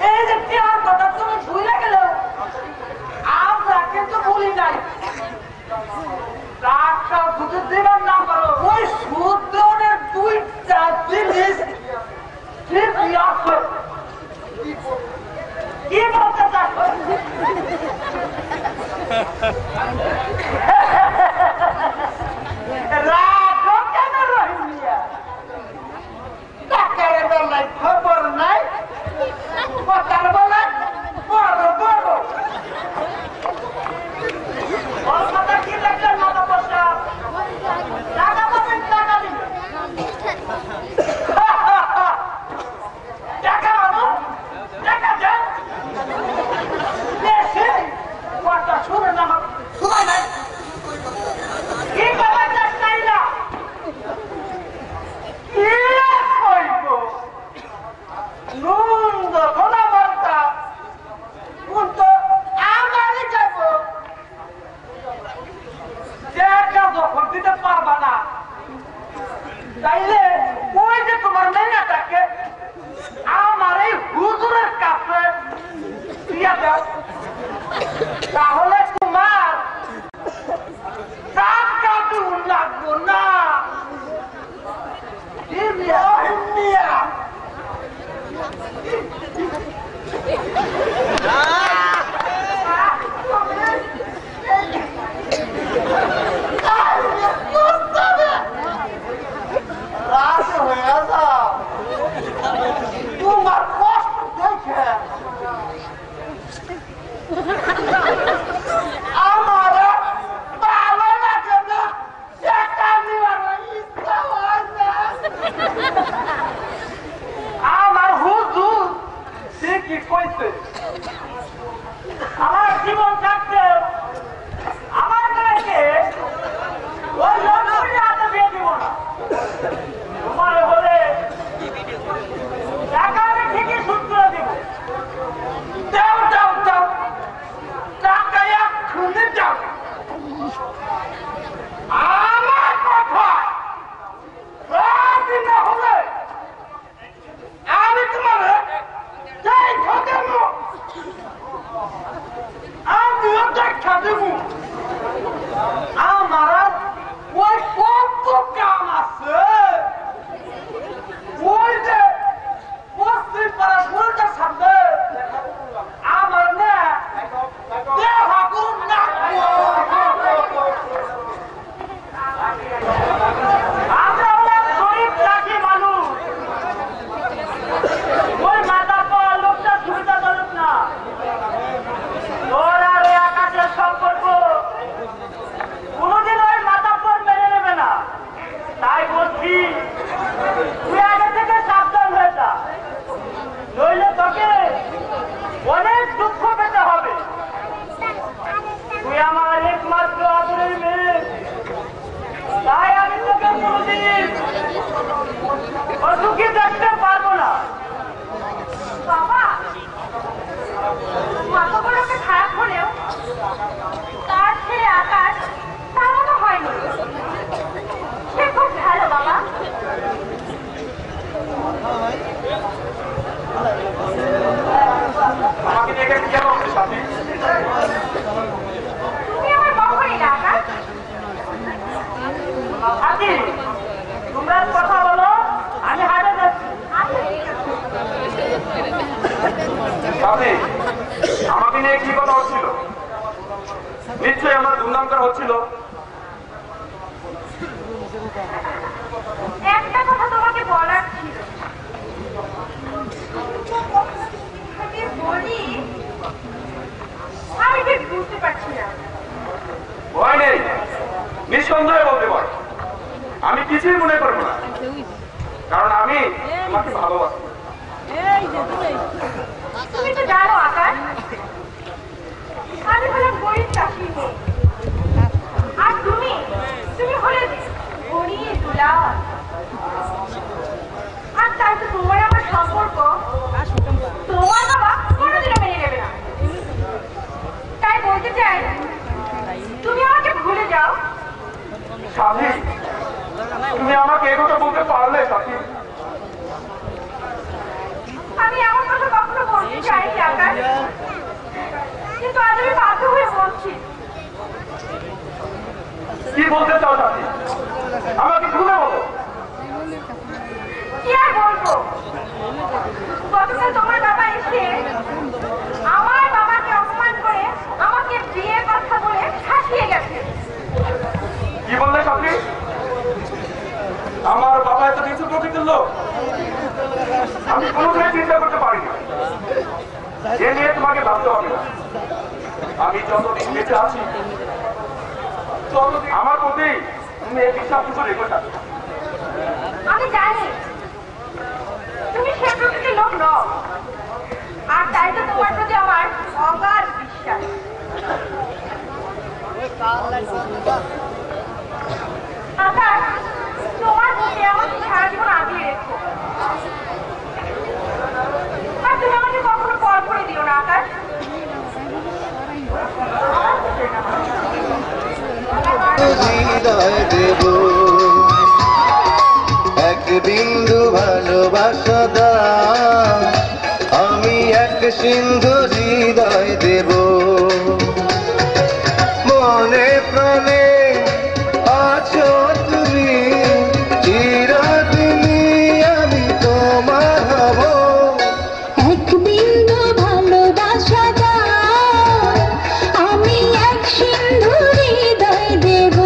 এই যে টিয়ার কথা তুমি ভুলে গেল, আমরা কিন্তু ভুলি নাই। টাকা যদি দিবার না পারো, ওই সুদ দেওয়ার দুইটা জিনিস ঠিক আছে। কি বলতে চাচ্ছ? রাগো কেন রহিমিয়া? টাকার বেলায় খবর নাই, কথার বেলায় বড় বড়। ওর কথা কি দেখলেন মাথা পয়সা? টাকা পাবেন, টাকা দিবেন। টাকা পাবো, টাকা দেন। বেশি কথা শুনে না, আমার শুনে নাই। কি কথা চাস নাই না? কি কইব? নুন যখন আমার তা, নুন তো আমারই যাব। টাকা যখন দিতে পারবা না, তাইলে ওই যে তোমার মেয়েটাকে আমার এই হুজুরের কাছে দিয়ে দাও, তাহলে তোমার টাকা দিন লাগবো না। তোমার কষ্ট দেখে আমার ভালো লাগে না, টাকা নেওয়ার ইচ্ছা হয় না। আমার হুজুর ঠিকই কইছে, আমার জীবন থাকতে আমার মেয়েকে ওই লক্ষ্মী হাতে দিয়ে দিব না। তোমার হলে টাকা আমি ঠিকই সুদ করে দিব। দাও দাও দাও, টাকা এক্ষুনি দাও। আমার কথা রাজি না হলে আমি তোমার দেখা দেব, আমিও দেখা দেব। আমার ওই কত কাম আছে, ওই যে বস্তি পাড়া ফুলটার সামনে আমার না দেখা করুন না। আমরা হলাম গরিব চাষি মানুষ, ওই মাথা পাওয়া লোকটা সুবিধাজনক না। তোর আর ওই আকাশের সম্পর্ক কোনোদিন ওই মাথা পর মেনে নেবে না। তাই বলছি, তুই আগে থেকে সাবধান হয়ে যা, নইলে তোকে অনেক দুঃখ পেতে হবে। তুই আমার একমাত্র আদরের মেয়ে, তাই আমি তোকে কোনোদিন অসুখী দেখতে পারবো না। বাবা, মাথাগুলোকে খারাপ হলেও তার ছেলে আকাশ তেমনও হয়নি। সে খুব ভালো বাবা। আমাকে দেখে কি হবে সাথে? তুমি আমার কখনই না আকাশ। সাথী, তোমরা কথা বলো, আমি হাটে যাচ্ছি। সাথী, আমাকে নিয়ে কি কথা হচ্ছিল? নিশ্চয়ই আমার ধুমধাম করা হচ্ছিল। একটা কথা তোমাকে বলার ছিল। আমি বলি, আমি ঠিক বুঝতে পারছি না। ভয় নেই, নিঃসন্দেহে বলতে পারো। আমি কিছুই মনে করবো না, কারণ আমি তোমাকে ভালোবাসি। তুমি তো জানো আকাশ, আমি হলাম গরিব চাষি মেয়ে, আর তুমি হলে গরিব দুলা। আর তাই তো তোমার আমার সম্পর্ক তোমার বাবা কোনোদিনও মেনে নেবে না। তাই বলতে চাই, তুমি আমাকে ভুলে যাও। সাথী, তুমি আমাকে এগোতে বলতে পারলে সাথী? আর কি বলতে চাও চাচি? আমাকে খুলে বলো। কি আর বলবো, গতকাল তোমার বাবা এসে আমার বাবাকে অপমান করে আমাকে বিয়ের কথা বলে ফাঁসিয়ে গেছে। কি বললে চাচি? আমার বাবা এত কিছু প্রকৃতির লোক আমি কোনোদিন চিন্তা করতে পারি না। এ নিয়ে তোমাকে ভাবতে হবে না। আমি যতদিন বেঁচে আছি ততদিন আমার প্রতি তুমি এই বিশ্বাস কিছু রেখে থাকো। আমি জানি তুমি সে প্রকৃতির লোক নও, আর তাই তো তোমার প্রতি আমার অগাধ বিশ্বাস। আকাশ, তোমার বুকে আমাকে সারা জীবন আগলে রেখো, আর তুমি আমাকে কখনো পর করে দিও না আকাশ। হৃদয় দেব এক বিন্দু ভালোবাসা দাও, আমি এক সিন্ধু হৃদয় দেব। মনে প্রাণে আছো তুমি, চিরদিনই আমি তোমার হব। এক বিন্দু ভালোবাসা দাও, আমি এক সিন্ধু হৃদয় দেব।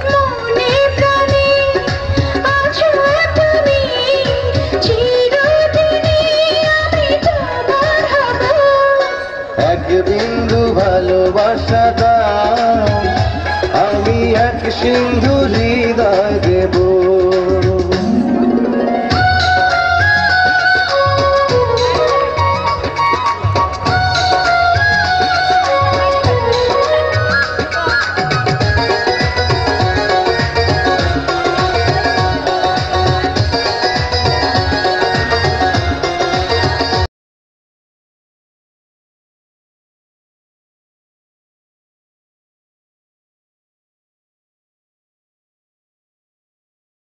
মনে প্রাণে আছো তুমি, চিরদিনই আমি তোমার হব। এক বিন্দু ভালোবাসা দাও, আমি এক সিন্ধু